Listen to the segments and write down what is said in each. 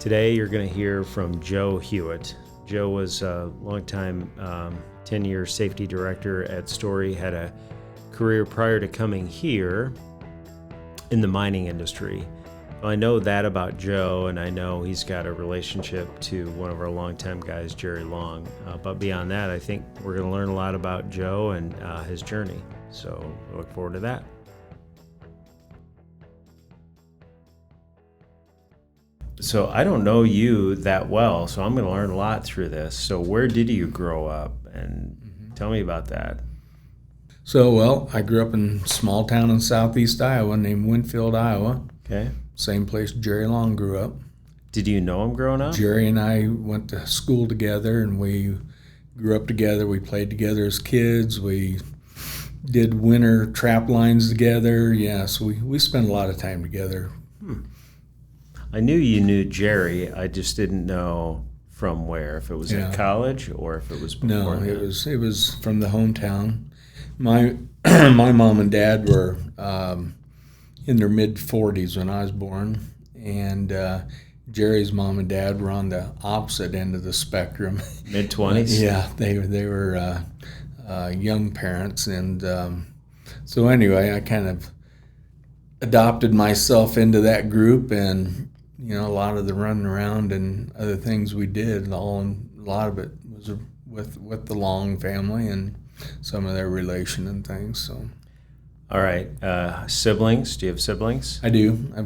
Today you're going to hear from Joe Hewitt. Joe was a longtime 10-year safety director at Story, had a career prior to coming here in the mining industry. I know that about Joe, and I know he's got a relationship to one of our longtime guys, Jerry Long. But beyond that, I think we're going to learn a lot about Joe and his journey. So I look forward to that. So I don't know you that well, so I'm going to learn a lot through this. So where did you grow up? And tell me about that. So, I grew up in a small town in southeast Iowa named Winfield, Iowa. Okay. Same place Jerry Long grew up. Did you know him growing up? Jerry and I went to school together, and we grew up together. We played together as kids. We did winter trap lines together. Yeah, so we spent a lot of time together. I knew you knew Jerry. I just didn't know from where, if it was at college or if it was before. No, it was from the hometown. My my mom and dad were in their mid-40s when I was born, and Jerry's mom and dad were on the opposite end of the spectrum. Mid-20s? Yeah, they were young parents, and so anyway, I kind of adopted myself into that group, and a lot of the running around and other things we did, a lot of it was with the Long family and some of their relation and things. So, all right, siblings? Do you have siblings? I do. I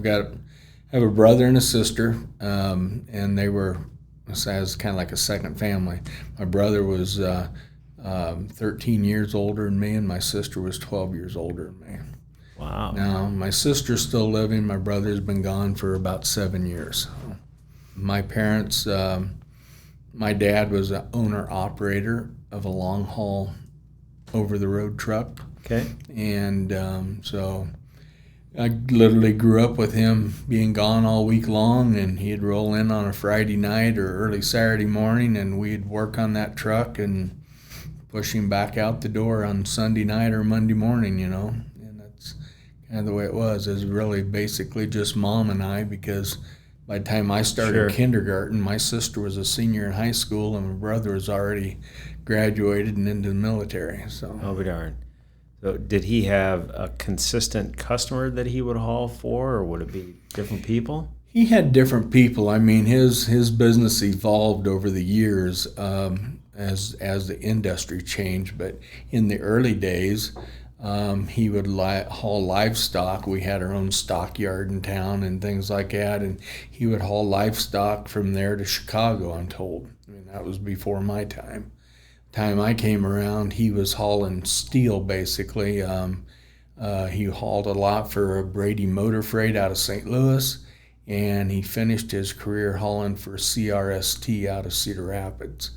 have a brother and a sister, and they were as kind of like a second family. My brother was 13 years older than me, and my sister was 12 years older than me. Wow. Now, my sister's still living. My brother's been gone for about 7 years. My parents, my dad was an owner-operator of a long-haul over-the-road truck. Okay. And so I literally grew up with him being gone all week long, and he'd roll in on a Friday night or early Saturday morning, and we'd work on that truck and push him back out the door on Sunday night or Monday morning, and that's kind of the way it was. It was really basically just Mom and I, because by the time I started kindergarten, my sister was a senior in high school, and my brother was already graduated and into the military. So. Oh, be darn. So did he have a consistent customer that he would haul for, or would it be different people? He had different people. I mean, his business evolved over the years as the industry changed. But in the early days, he would haul livestock. We had our own stockyard in town and things like that, and he would haul livestock from there to Chicago, I'm told. I mean, that was before my time. Time I came around, he was hauling steel, basically. He hauled a lot for Brady Motor Freight out of St. Louis, and he finished his career hauling for CRST out of Cedar Rapids.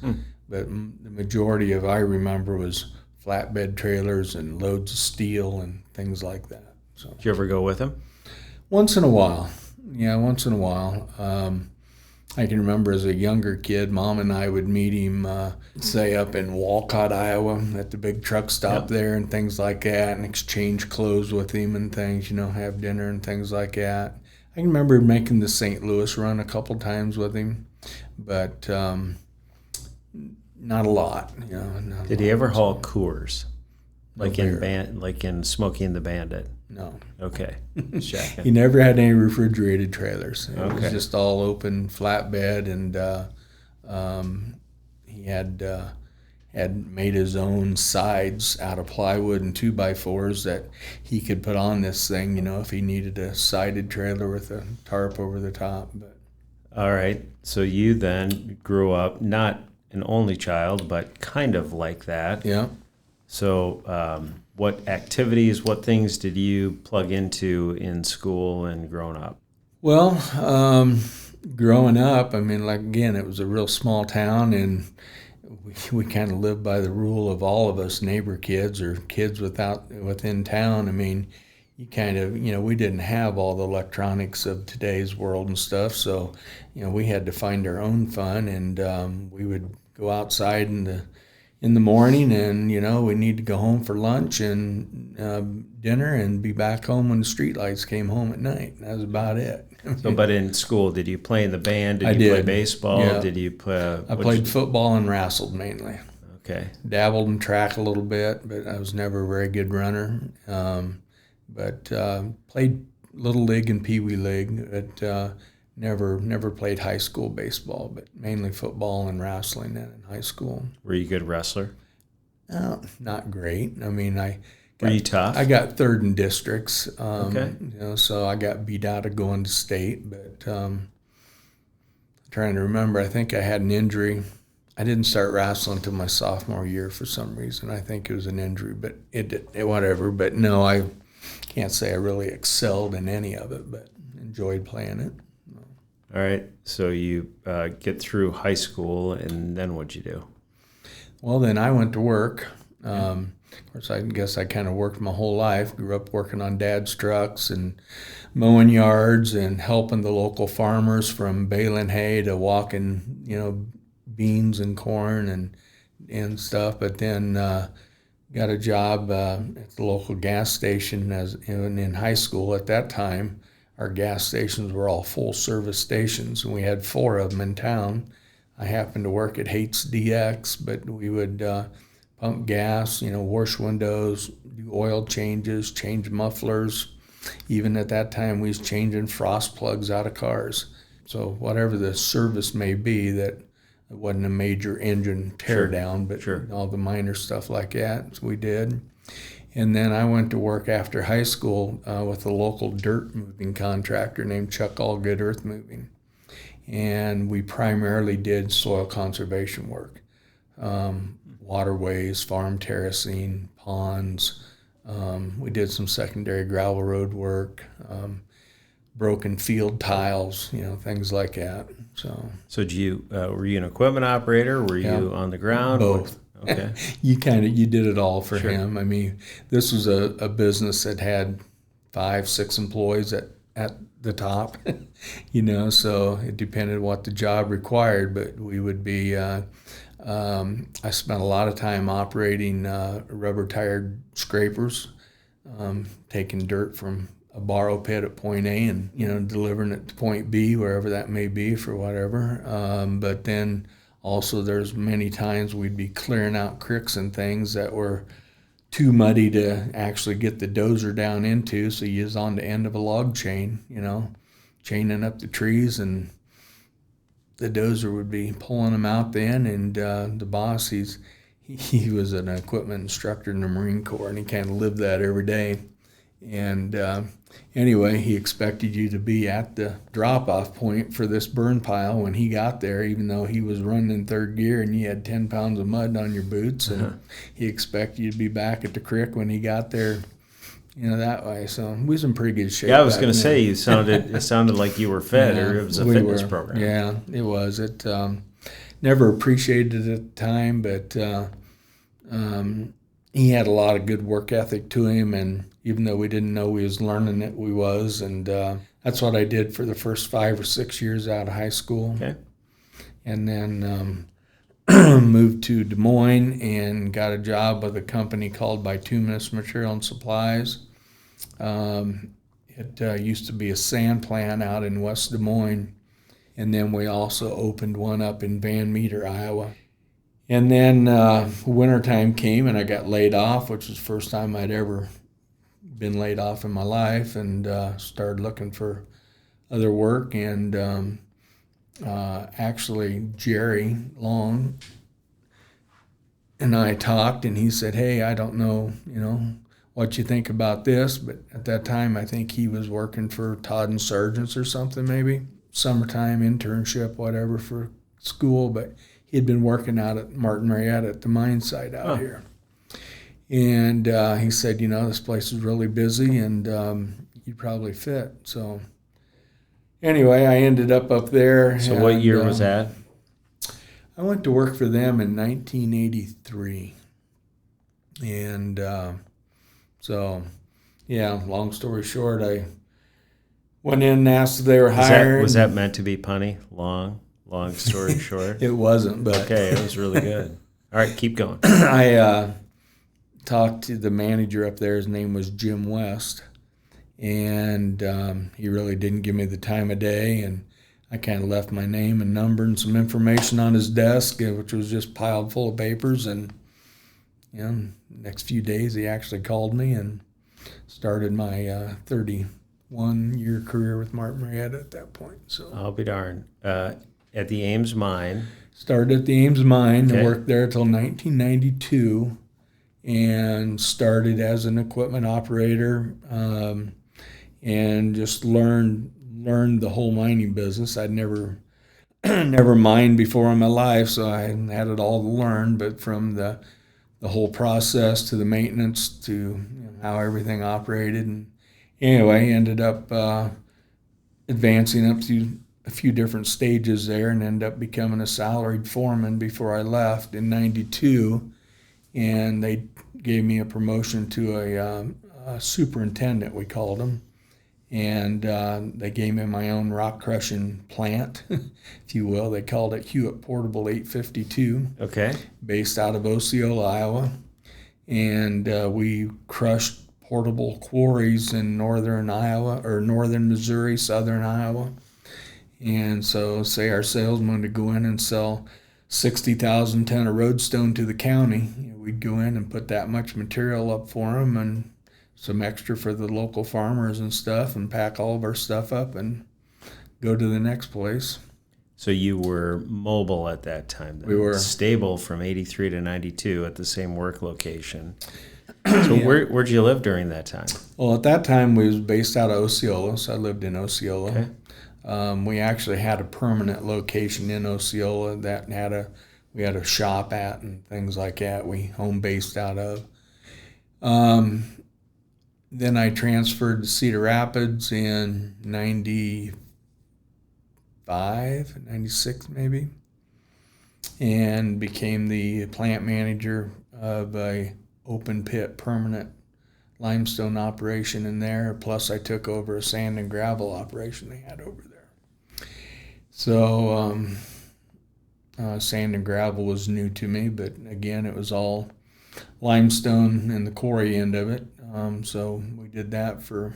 But the majority of I remember was flatbed trailers and loads of steel and things like that. So. Did you ever go with him? Once in a while. Yeah, once in a while. I can remember as a younger kid, Mom and I would meet him, say, up in Walcott, Iowa, at the big truck stop there and things like that, and exchange clothes with him and things, have dinner and things like that. I can remember making the St. Louis run a couple times with him, but not a lot. Did he ever haul Coors, like in Smokey and the Bandit? No. Okay. He never had any refrigerated trailers. It was just all open flatbed, and he had made his own sides out of plywood and 2x4s that he could put on this thing, if he needed a sided trailer with a tarp over the top. But. All right. So you then grew up not an only child, but kind of like that. Yeah. So what activities, what things did you plug into in school and growing up? Well, growing up, I mean, again, it was a real small town, and we kind of lived by the rule of all of us neighbor kids or kids within town. I mean, you kind of, we didn't have all the electronics of today's world and stuff, so, we had to find our own fun, and we would go outside in the morning, and we need to go home for lunch and dinner and be back home when the street lights came home at night. That was about it. So, but in school, did you play in the band? I Did you play did. baseball? Yeah. Did you play? I played football and wrestled mainly. Okay. Dabbled in track a little bit, but I was never a very good runner. But played Little League and Pee Wee League, but never played high school baseball, but mainly football and wrestling in high school. Were you a good wrestler? Not great. I mean, Were you tough? I got third in districts. Okay. So I got beat out of going to state, but trying to remember, I think I had an injury. I didn't start wrestling until my sophomore year for some reason. I think it was an injury, but it whatever. But no, I can't say I really excelled in any of it, but enjoyed playing it. All right. So you get through high school, and then what'd you do? Well, then I went to work. Of course, I guess I kind of worked my whole life. Grew up working on Dad's trucks and mowing yards and helping the local farmers, from baling hay to walking, beans and corn and stuff. But then got a job at the local gas station in high school. At that time, our gas stations were all full-service stations, and we had 4 of them in town. I happened to work at Hates DX, but we would pump gas, wash windows, do oil changes, change mufflers. Even at that time, we was changing frost plugs out of cars. So whatever the service may be, that it wasn't a major engine tear down, but all the minor stuff like that, so we did. And then I went to work after high school with a local dirt moving contractor named Chuck Allgood Earth Moving. And we primarily did soil conservation work, waterways, farm terracing, ponds. We did some secondary gravel road work, broken field tiles, things like that. So did you were you an equipment operator? Were you on the ground? Both. Okay. You did it all for him. I mean, this was a business that had 5-6 employees at the top, so it depended what the job required, but we would be, I spent a lot of time operating rubber-tired scrapers, taking dirt from a borrow pit at point A and, delivering it to point B, wherever that may be for whatever. But then also there's many times we'd be clearing out creeks and things that were too muddy to actually get the dozer down into, so you was on the end of a log chain, chaining up the trees, and the dozer would be pulling them out then, and the boss, he was an equipment instructor in the Marine Corps, and he kind of lived that every day. And anyway, he expected you to be at the drop-off point for this burn pile when he got there, even though he was running in third gear and you had 10 pounds of mud on your boots. And he expected you to be back at the creek when he got there, that way. So we was in pretty good shape. Yeah, I was going to say, it sounded like you were fed, or it was a fitness program. Yeah, it was. It never appreciated it at the time, but he had a lot of good work ethic to him, and even though we didn't know we was learning it, we was, and that's what I did for the first 5 or 6 years out of high school. Okay. And then moved to Des Moines and got a job with a company called Bituminous Material and Supplies. It used to be a sand plant out in West Des Moines, and then we also opened one up in Van Meter, Iowa. And then wintertime came and I got laid off, which was the first time I'd ever been laid off in my life, and started looking for other work. And actually Jerry Long and I talked, and he said, hey, I don't know, what you think about this, but at that time I think he was working for Todd and Sargent's or something, maybe summertime internship, whatever, for school, but he had been working out at Martin Marietta at the mine site out here. And he said, this place is really busy, and you'd probably fit. So anyway, I ended up there. So what year was that? I went to work for them in 1983. And long story short, I went in and asked if they were hiring. Was that meant to be punny? Long story short? It wasn't, but... Okay, it was really good. All right, keep going. I talked to the manager up there. His name was Jim West. and he really didn't give me the time of day, and I kind of left my name and number and some information on his desk, which was just piled full of papers. And next few days he actually called me and started my 31-year career with Martin Marietta at that point. So I'll be darned. At the Ames mine. Started at the Ames mine Okay. and worked there until 1992, and started as an equipment operator, and just learned the whole mining business. I'd never mined before in my life, so I had it all to learn. But from the whole process to the maintenance to how everything operated, and anyway, ended up advancing up through a few different stages there, and ended up becoming a salaried foreman before I left in '92, and they gave me a promotion to a superintendent, we called him. And they gave me my own rock crushing plant, if you will. They called it Hewitt Portable 852. Okay. Based out of Osceola, Iowa. And we crushed portable quarries in northern Iowa, or northern Missouri, southern Iowa. And so, say our salesman would go in and sell 60,000 ton of roadstone to the county. We'd go in and put that much material up for them, and some extra for the local farmers and stuff, and pack all of our stuff up and go to the next place. So you were mobile at that time. Then. We were. Stable from 83 to 92 at the same work location. So where'd you live during that time? Well, at that time we was based out of Osceola, so I lived in Osceola. Okay. We actually had a permanent location in Osceola that we had a shop at and things like that. We home based out of. Then I transferred to Cedar Rapids in 95, 96 maybe, and became the plant manager of a open pit permanent limestone operation in there. Plus I took over a sand and gravel operation they had over there. So sand and gravel was new to me, but again, it was all limestone and the quarry end of it. So we did that for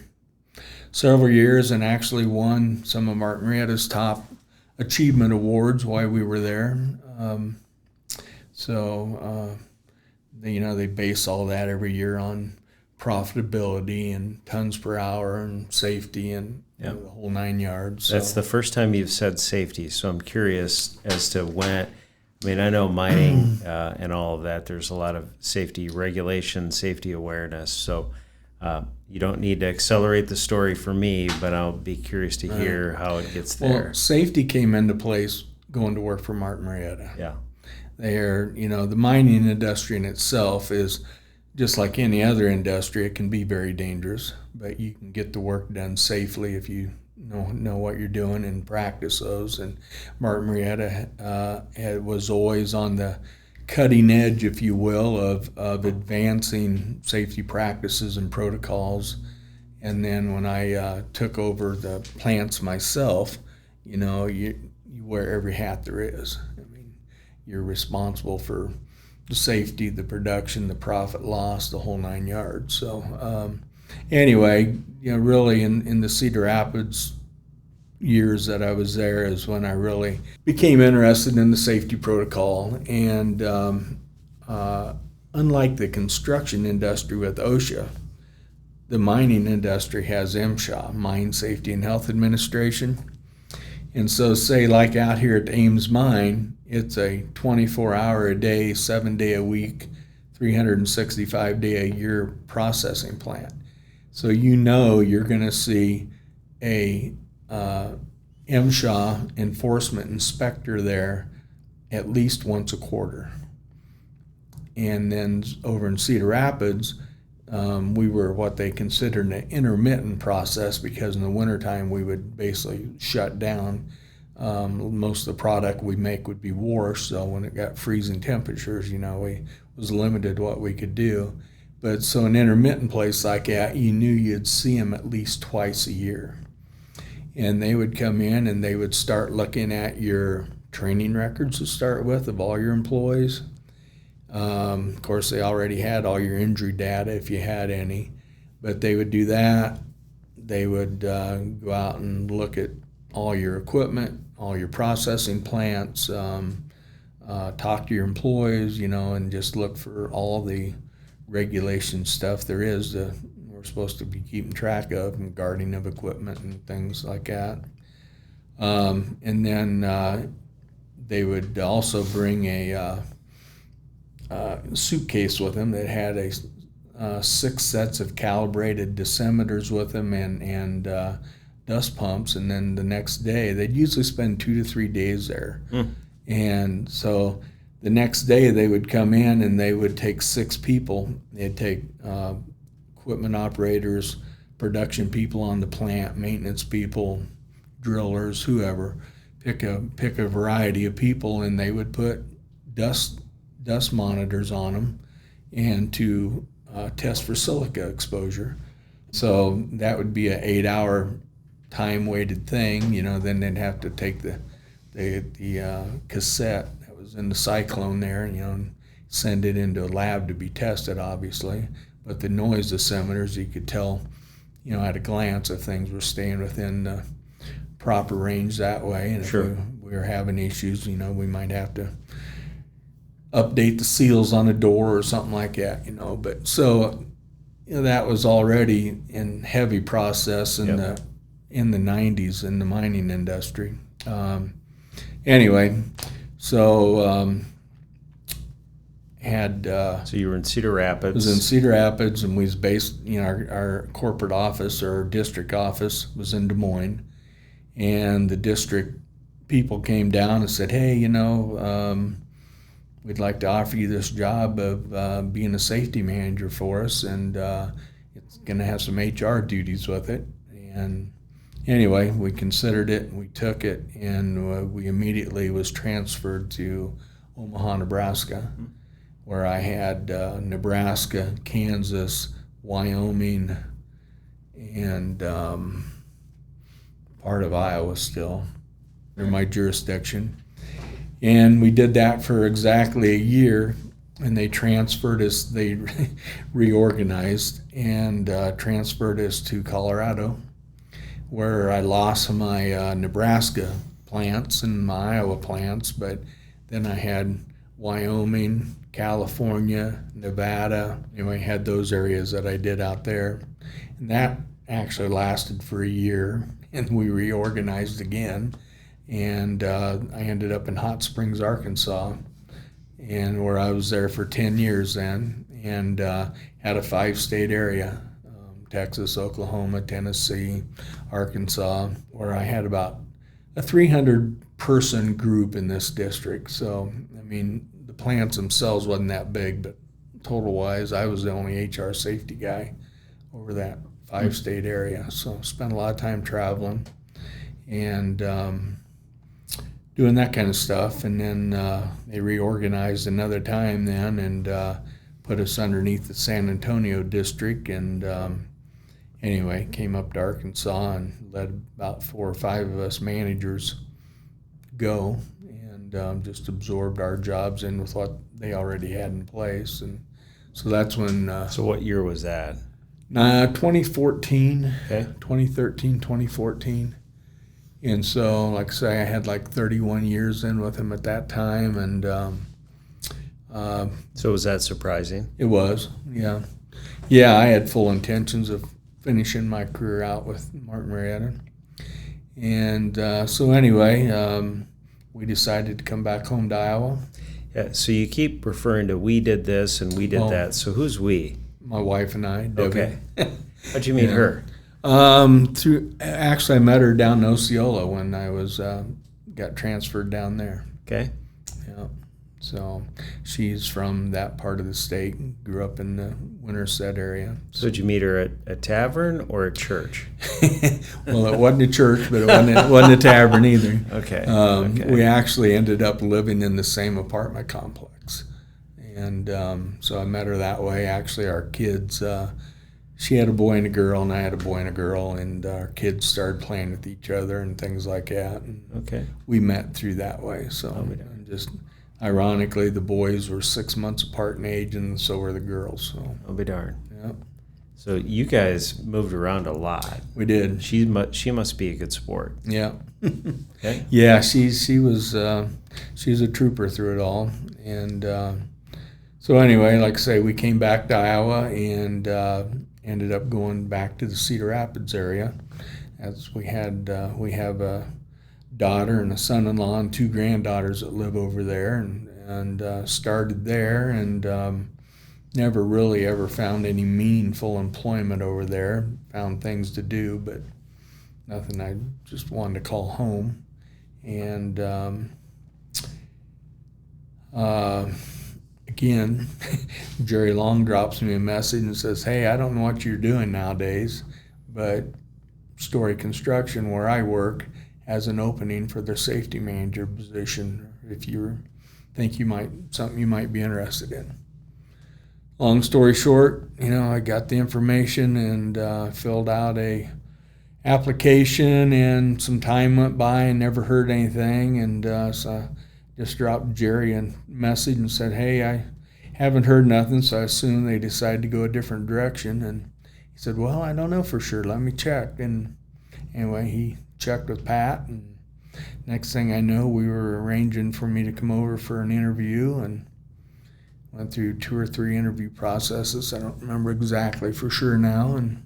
several years, and actually won some of Martin Marietta's top achievement awards while we were there. They base all that every year on profitability and tons per hour and safety and the whole 9 yards. So. That's the first time you've said safety, so I'm curious as to when. I mean, I know mining and all of that, there's a lot of safety regulation, safety awareness. So you don't need to accelerate the story for me, but I'll be curious to hear how it gets there. Well, safety came into place going to work for Martin Marietta. Yeah. The mining industry in itself is just like any other industry. It can be very dangerous, but you can get the work done safely if you know what you're doing and practice those. And Martin Marietta was always on the cutting edge, if you will, of advancing safety practices and protocols. And then when I took over the plants myself, you wear every hat there is. I mean, you're responsible for the safety, the production, the profit loss, the whole 9 yards. So anyway, really in the Cedar Rapids years that I was there is when I really became interested in the safety protocol. And unlike the construction industry with OSHA, the mining industry has MSHA, Mine Safety and Health Administration. And so say like out here at Ames Mine, it's a 24-hour a day, 7-day a week, 365-day a year processing plant. So you're going to see a MSHA enforcement inspector there at least once a quarter. And then over in Cedar Rapids, we were what they considered an intermittent process, because in the wintertime we would basically shut down. Most of the product we make would be washed, so when it got freezing temperatures, we was limited what we could do. But so an intermittent place like that, you knew you'd see them at least twice a year. And they would come in and they would start looking at your training records to start with of all your employees. Of course, they already had all your injury data if you had any, but they would do that. they would go out and look at all your equipment, all your processing plants, talk to your employees, and just look for all the regulation stuff there is that we're supposed to be keeping track of, and guarding of equipment and things like that. And then they would also bring a suitcase with them that had 6 sets of calibrated dosimeters with them and dust pumps. And then the next day, they'd usually spend 2 to 3 days there. And so the next day they would come in and they would take 6 people. They'd take equipment operators, production people on the plant, maintenance people, drillers, whoever. Pick a variety of people, and they would put dust monitors on them and to test for silica exposure. So that would be an 8-hour time-weighted thing. Then they'd have to take the cassette that was in the cyclone there, and send it into a lab to be tested, obviously. But the noise dosimeters, you could tell, at a glance if things were staying within the proper range that way. And Sure. if we were having issues, we might have to update the seals on a door or something like that, But so that was already in heavy process in the 90s in the mining industry. Anyway, so So you were in Cedar Rapids. I was in Cedar Rapids, and we was based, our corporate office or our district office was in Des Moines, and the district people came down and said, hey, we'd like to offer you this job of being a safety manager for us, and it's going to have some HR duties with it. And anyway, we considered it, and we took it, and we immediately was transferred to Omaha, Nebraska, where I had Nebraska, Kansas, Wyoming, and part of Iowa still under my jurisdiction. And we did that for exactly a year, and they transferred us, they reorganized and transferred us to Colorado, where I lost my Nebraska plants and my Iowa plants, but then I had Wyoming, California, Nevada. I had those areas that I did out there. And that actually lasted for a year, and we reorganized again. And I ended up in Hot Springs, Arkansas, and where I was there for 10 years then, and had a 5-state area, Texas, Oklahoma, Tennessee, Arkansas, where I had about a 300-person group in this district. So, the plants themselves wasn't that big, but total-wise, I was the only HR safety guy over that 5-state area. So spent a lot of time traveling and doing that kind of stuff. And then they reorganized another time then and put us underneath the San Antonio district. And anyway, came up to Arkansas and let about 4 or 5 of us managers go, and just absorbed our jobs in with what they already had in place. And so that's when... So what year was that? 2014, Okay. 2013, 2014. And so, like I say, I had like 31 years in with him at that time. And So was that surprising? it was, yeah. Yeah, I had full intentions of finishing my career out with Martin Marietta. And so anyway, we decided to come back home to Iowa. Yeah, so you keep referring to we did this and we did that. So who's we? My wife and I, Debbie. Okay. How'd you meet her? Actually, I met her down in Osceola when I was got transferred down there. Okay. Yeah. So she's from that part of the state. Grew up in the Winterset area. So did you meet her at a tavern or a church? Well, it wasn't a church, but it wasn't a tavern either. Okay. We actually ended up living in the same apartment complex. And so I met her that way. Actually, our kids, she had a boy and a girl, and I had a boy and a girl, and our kids started playing with each other and things like that. And Okay. we met through that way. So and just ironically, the boys were 6 months apart in age, and so were the girls. So I'll be darned. yeah. So you guys moved around a lot. We did. She must be a good sport. Yeah. Okay. Yeah, she was she's a trooper through it all, and so anyway, like I say, we came back to Iowa and ended up going back to the Cedar Rapids area, as we have a daughter and a son-in-law and two granddaughters that live over there, and started there, and never really ever found any meaningful employment over there. Found things to do, but nothing I just wanted to call home. And again, Jerry Long drops me a message and says, "Hey, I don't know what you're doing nowadays, but Story Construction, where I work, has an opening for their safety manager position. If you think something you might be interested in." Long story short, I got the information and filled out a application, and some time went by and never heard anything, and so I just dropped Jerry a message and said, "Hey, I haven't heard nothing," so I assumed they decided to go a different direction. And he said, "Well, I don't know for sure, let me check." And anyway, he checked with Pat, and next thing I know, we were arranging for me to come over for an interview, and went through 2 or 3 interview processes. I don't remember exactly for sure now. And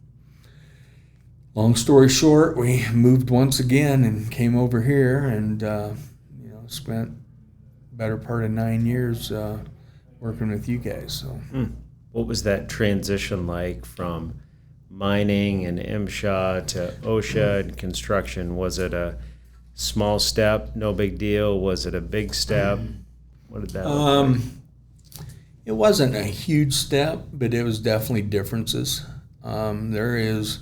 long story short, we moved once again and came over here, and spent better part of 9 years working with you guys. So, What was that transition like from mining and MSHA to OSHA and construction? Was it a small step, no big deal? Was it a big step? What did that look like? It wasn't a huge step, but it was definitely differences. There is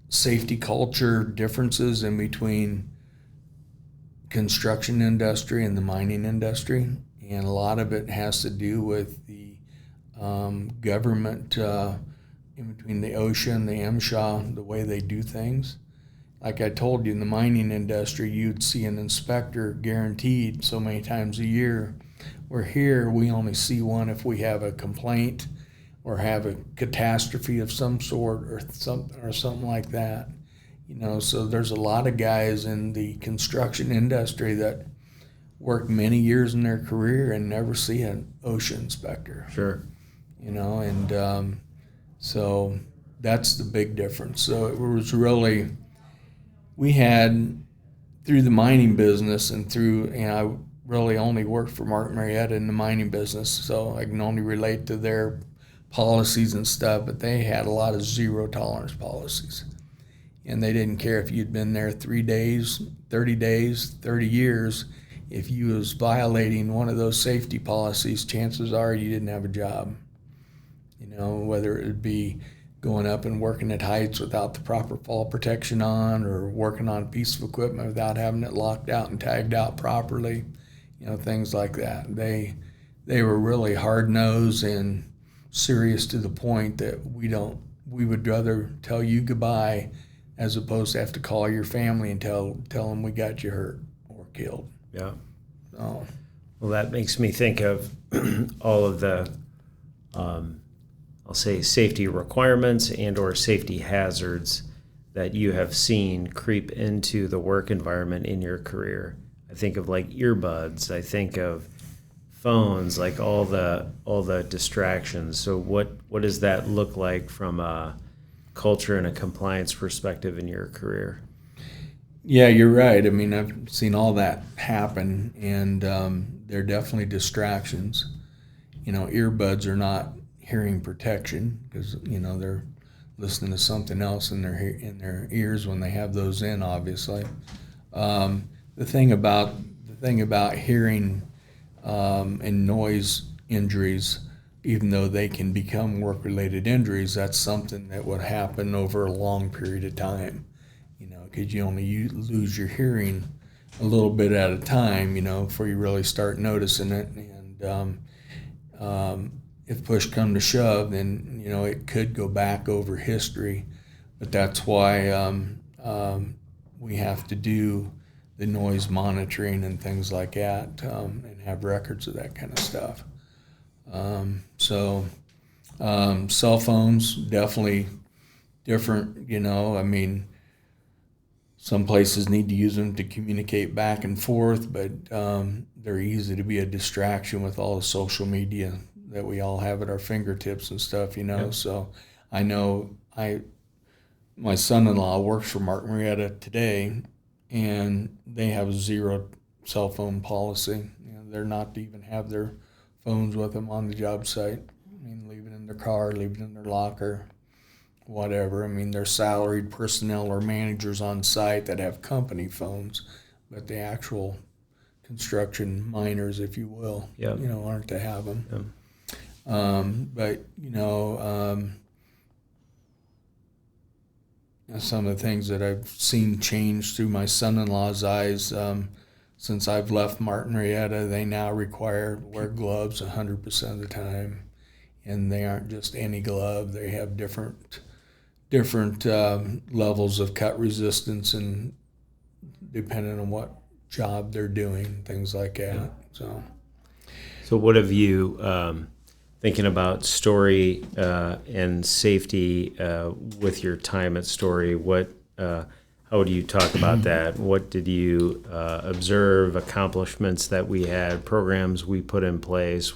safety culture differences in between construction industry and the mining industry, and a lot of it has to do with the government in between the OSHA and the MSHA, the way they do things. Like I told you, in the mining industry, you'd see an inspector guaranteed so many times a year. Where here, we only see one if we have a complaint or have a catastrophe of some sort or something like that. So there's a lot of guys in the construction industry that work many years in their career and never see an OSHA inspector. Sure. And so that's the big difference. So it was really, we had, through the mining business and through, I really only worked for Martin Marietta in the mining business, so I can only relate to their policies and stuff, but they had a lot of zero tolerance policies. And they didn't care if you'd been there 3 days, 30 years. If you was violating one of those safety policies, chances are you didn't have a job. Whether it would be going up and working at heights without the proper fall protection on, or working on a piece of equipment without having it locked out and tagged out properly. Things like that. They were really hard-nosed and serious to the point that we would rather tell you goodbye as opposed to have to call your family and tell them we got you hurt or killed. Yeah. Oh. Well, that makes me think of all of the, I'll say, safety requirements and or safety hazards that you have seen creep into the work environment in your career. I think of like earbuds. I think of phones, like all the distractions. So what does that look like from a culture and a compliance perspective in your career? Yeah, you're right. I mean, I've seen all that happen, and they're definitely distractions. Earbuds are not hearing protection because they're listening to something else in their ears when they have those in. Obviously, the thing about hearing and noise injuries, even though they can become work-related injuries, that's something that would happen over a long period of time. Because you only lose your hearing a little bit at a time, before you really start noticing it. And if push come to shove, then it could go back over history. But that's why we have to do the noise monitoring and things like that, and have records of that kind of stuff. So Cell phones, definitely different, I mean, some places need to use them to communicate back and forth, but they're easy to be a distraction with all the social media that we all have at our fingertips and stuff, Yep. So I know my son-in-law works for Martin Marietta today, and they have a zero cell phone policy. They're not to even have their phones with them on the job site. I mean, leave it in their car, leave it in their locker, whatever. I mean, they're salaried personnel or managers on site that have company phones, but the actual construction miners, if you will, Yep. Aren't to have them. Yep. But some of the things that I've seen change through my son-in-law's eyes, since I've left Martin Marietta, they now wear gloves 100% of the time, and they aren't just any glove. They have different levels of cut resistance, and depending on what job they're doing, things like that. Yeah. So what have you, thinking about Story and safety with your time at Story, how would you talk about that? What did you observe, accomplishments that we had, programs we put in place?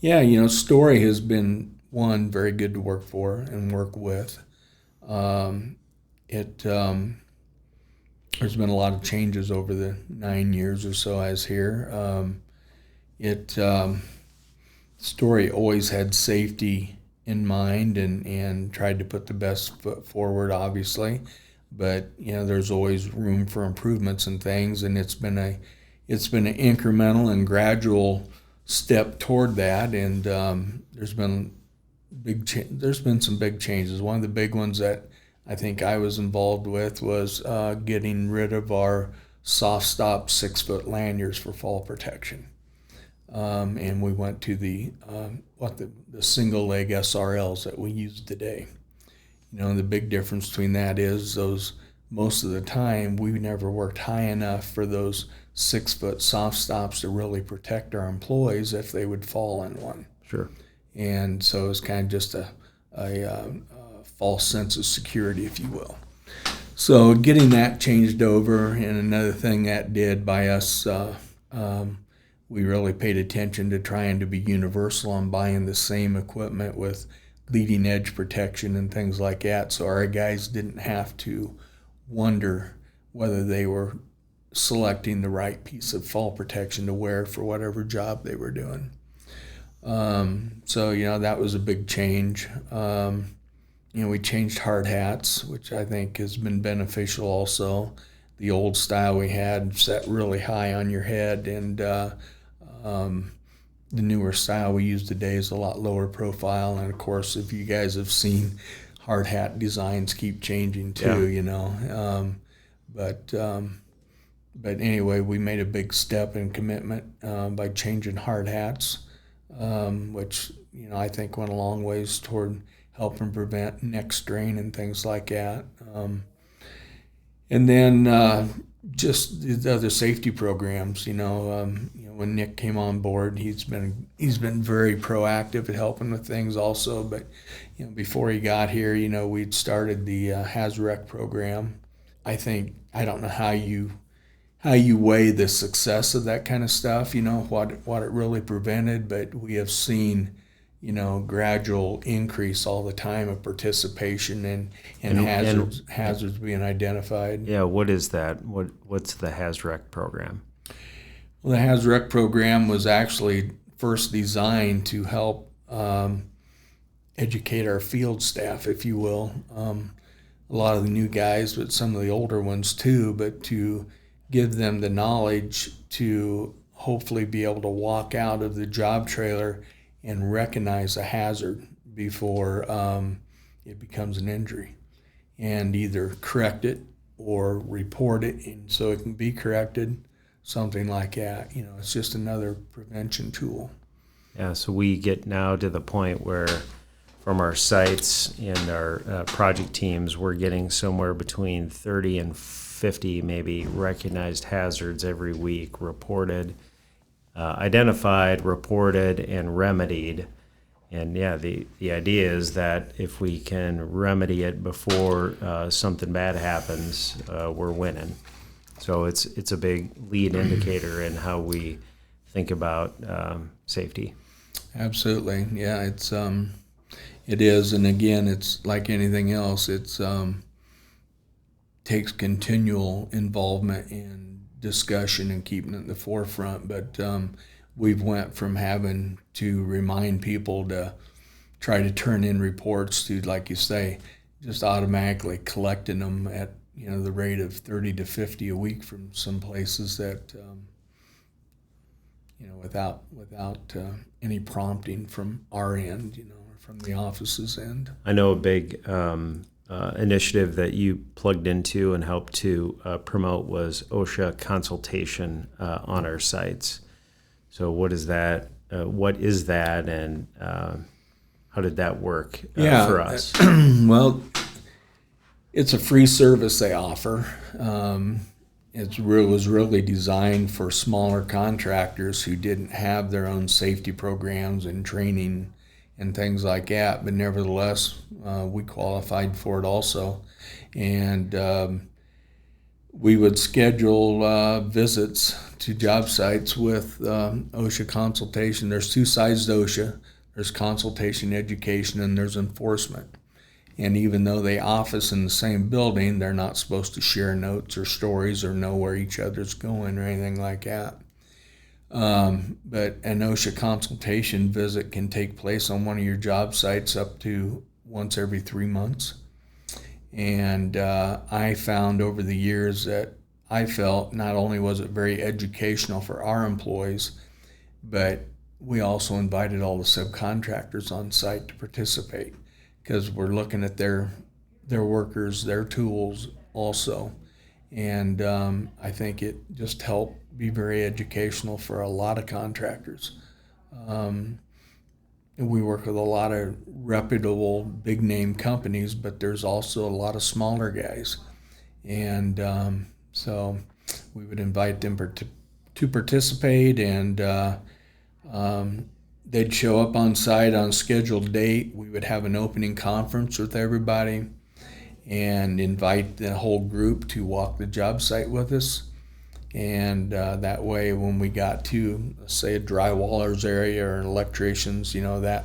Yeah, Story has been, one, very good to work for and work with. There's been a lot of changes over the 9 years or so I was here. Story always had safety in mind and tried to put the best foot forward, obviously. But there's always room for improvements and things, and it's been an incremental and gradual step toward that. And there's been some big changes. One of the big ones that I think I was involved with was getting rid of our soft stop 6-foot lanyards for fall protection. And we went to the single leg SRLs that we use today. The big difference between that is most of the time we never worked high enough for those 6-foot soft stops to really protect our employees if they would fall in one. Sure. And so it's kind of just a false sense of security, if you will. So getting that changed over, and another thing that did by us, we really paid attention to trying to be universal on buying the same equipment with leading edge protection and things like that, so our guys didn't have to wonder whether they were selecting the right piece of fall protection to wear for whatever job they were doing. So that was a big change. We changed hard hats, which I think has been beneficial also. The old style we had set really high on your head, and the newer style we use today is a lot lower profile. And of course, if you guys have seen, hard hat designs keep changing too. Yeah. But anyway, we made a big step in commitment by changing hard hats, which I think went a long ways toward helping prevent neck strain and things like that. And then just the other safety programs. When Nick came on board, he's been very proactive at helping with things also. But before he got here, we'd started the HazRec program. I don't know how you weigh the success of that kind of stuff. What it really prevented, but we have seen gradual increase all the time of participation and hazards being identified. Yeah, what is that? What's the HazRec program? Well, the HazRec program was actually first designed to help educate our field staff, if you will. A lot of the new guys, but some of the older ones too, but to give them the knowledge to hopefully be able to walk out of the job trailer and recognize a hazard before it becomes an injury, and either correct it or report it, and so it can be corrected, something like that. It's just another prevention tool. Yeah, so we get now to the point where from our sites and our project teams, we're getting somewhere between 30 and 50 maybe recognized hazards every week reported, identified, reported, and remedied. And yeah, the idea is that if we can remedy it before something bad happens, we're winning. So it's a big lead indicator in how we think about safety. Absolutely, yeah. It is, and again, it's like anything else. It's takes continual involvement and discussion and keeping it in the forefront. But we've went from having to remind people to try to turn in reports to, like you say, just automatically collecting them at the rate of 30 to 50 a week from some places that without any prompting from our end, or from the office's end. I know a big initiative that you plugged into and helped to promote was OSHA consultation on our sites. So what is that? And how did that work for us? Well, it's a free service they offer. It was really designed for smaller contractors who didn't have their own safety programs and training and things like that. But nevertheless, we qualified for it also. And we would schedule visits to job sites with OSHA consultation. There's two sides to OSHA. There's consultation, education, and there's enforcement. And even though they office in the same building, they're not supposed to share notes or stories or know where each other's going or anything like that. But an OSHA consultation visit can take place on one of your job sites up to once every 3 months. And I found over the years that I felt not only was it very educational for our employees, but we also invited all the subcontractors on site to participate, because we're looking at their workers, their tools also. And I think it just helped be very educational for a lot of contractors. And we work with a lot of reputable big name companies, but there's also a lot of smaller guys. And so we would invite them to participate, and they'd show up on site on a scheduled date. We would have an opening conference with everybody and invite the whole group to walk the job site with us. And that way, when we got to, say, a drywaller's area or an electrician's, that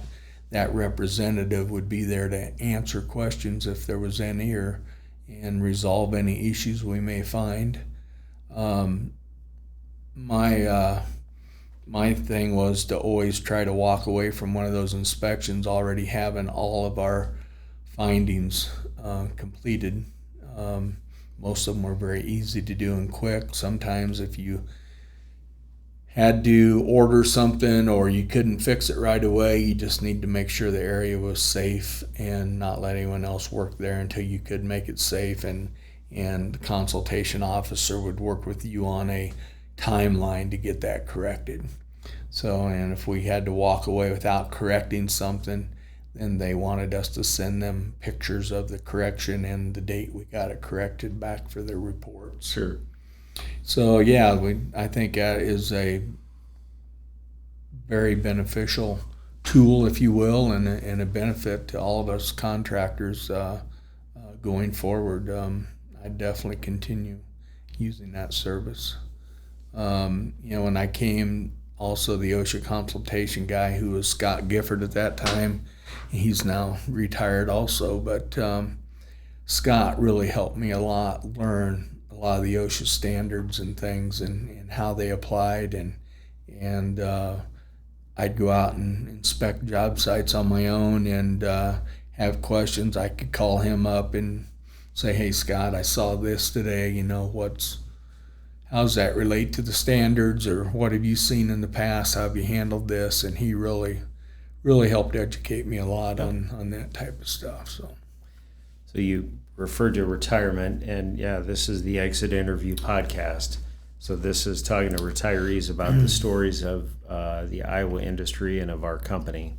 representative would be there to answer questions if there was any, and resolve any issues we may find. My thing was to always try to walk away from one of those inspections already having all of our findings completed. Most of them were very easy to do and quick. Sometimes if you had to order something or you couldn't fix it right away, you just need to make sure the area was safe and not let anyone else work there until you could make it safe. And the consultation officer would work with you on a timeline to get that corrected. So, and if we had to walk away without correcting something, then they wanted us to send them pictures of the correction and the date we got it corrected back for their reports. Sure. So yeah, I think that is a very beneficial tool, if you will, and a benefit to all of us contractors going forward. I definitely continue using that service. When I came, also the OSHA consultation guy, who was Scott Gifford at that time, he's now retired also, but Scott really helped me a lot learn a lot of the OSHA standards and things and how they applied, and I'd go out and inspect job sites on my own and have questions. I could call him up and say, "Hey Scott, I saw this today, how's that relate to the standards, or what have you seen in the past? How have you handled this?" And he really helped educate me a lot on that type of stuff. So you referred to retirement, and yeah, this is the Exit Interview podcast. So this is talking to retirees about the stories of the Iowa industry and of our company.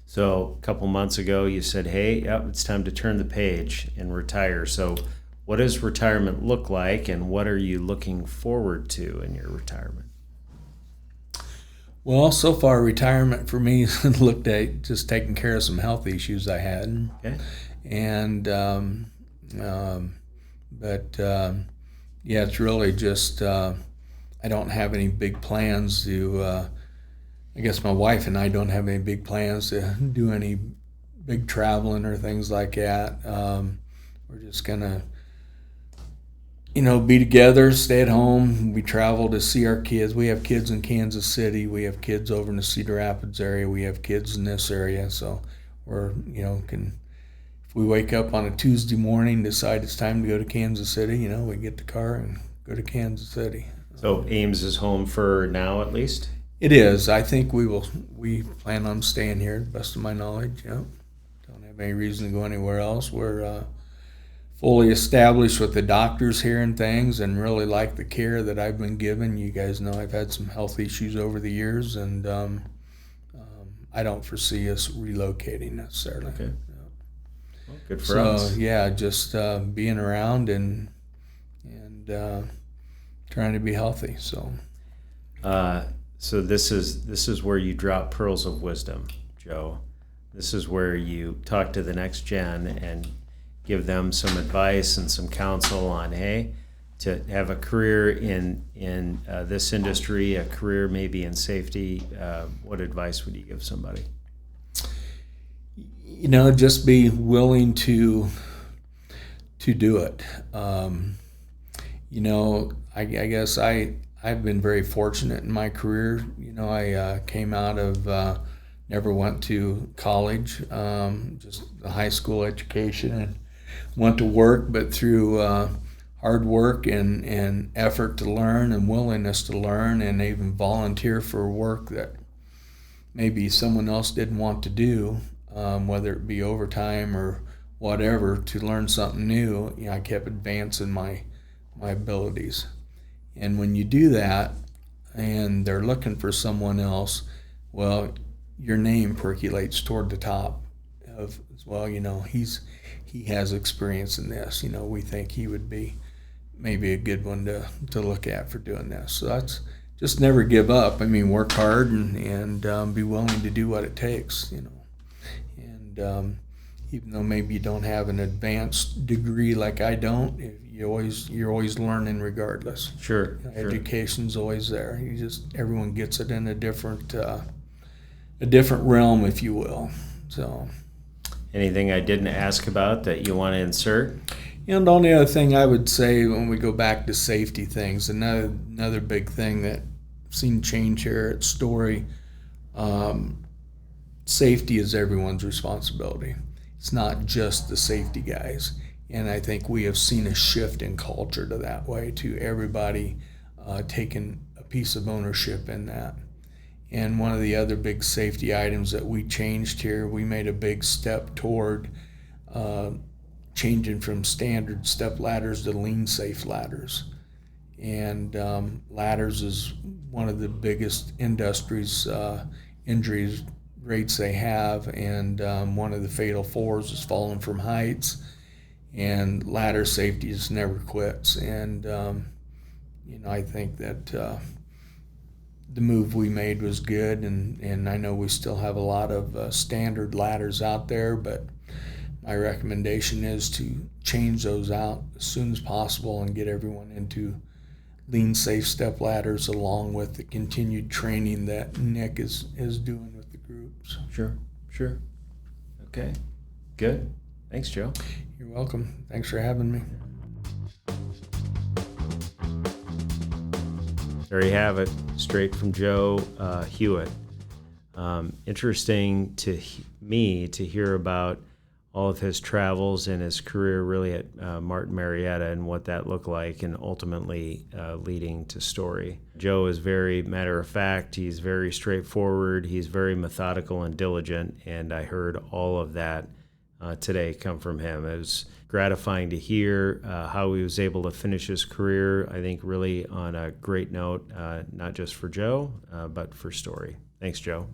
So a couple months ago, you said, "Hey, yep, it's time to turn the page and retire." So what does retirement look like, and what are you looking forward to in your retirement? Well, so far retirement for me looked at just taking care of some health issues I had, Okay. and um, but yeah, it's really just I don't have any big plans to. I guess my wife and I don't have any big plans to do any big traveling or things like that. We're just gonna, be together, stay at home. We travel to see our kids. We have kids in Kansas City. We have kids over in the Cedar Rapids area. We have kids in this area. So we're, can, if we wake up on a Tuesday morning, decide it's time to go to Kansas City, we get the car and go to Kansas City. So Ames is home for now, at least? It is. I think we plan on staying here, to the best of my knowledge. Yeah. Don't have any reason to go anywhere else. We're fully established with the doctors here and things, and really like the care that I've been given. You guys know I've had some health issues over the years, and I don't foresee us relocating necessarily. Okay. Yeah. Well, good for us. So yeah, just being around and trying to be healthy. So. So this is where you drop pearls of wisdom, Joe. This is where you talk to the next gen and give them some advice and some counsel on, hey, to have a career in this industry, a career maybe in safety. What advice would you give somebody? Just be willing to do it. I guess I've been very fortunate in my career. I came out of, never went to college, just a high school education, and went to work, but through hard work and effort to learn and willingness to learn, and even volunteer for work that maybe someone else didn't want to do, whether it be overtime or whatever, to learn something new. I kept advancing my abilities. And when you do that and they're looking for someone else, well, your name percolates toward the top of, well, he has experience in this. We think he would be maybe a good one to look at for doing this. So that's just never give up. Work hard and be willing to do what it takes, And even though maybe you don't have an advanced degree like I don't, you're always learning regardless. Sure. Education's always there. Everyone gets it in a different realm, if you will. So. Anything I didn't ask about that you want to insert? The only other thing I would say when we go back to safety things, another big thing that I've seen change here at Story, safety is everyone's responsibility. It's not just the safety guys. And I think we have seen a shift in culture to that way, to everybody taking a piece of ownership in that. And one of the other big safety items that we changed here, we made a big step toward changing from standard step ladders to lean safe ladders. And ladders is one of the biggest industries injuries rates they have, and one of the fatal fours is falling from heights. And ladder safety just never quits. And I think that the move we made was good, and I know we still have a lot of standard ladders out there, but my recommendation is to change those out as soon as possible and get everyone into lean safe step ladders, along with the continued training that Nick is doing with the groups. Sure. Okay, good. Thanks, Joe. You're welcome. Thanks for having me. There you have it, straight from Joe Hewitt. Interesting to me to hear about all of his travels and his career really at Martin Marietta and what that looked like, and ultimately leading to Story. Joe is very matter of fact. He's very straightforward. He's very methodical and diligent, and I heard all of that today come from him. It was gratifying to hear how he was able to finish his career, I think really on a great note, not just for Joe, but for Story. Thanks, Joe.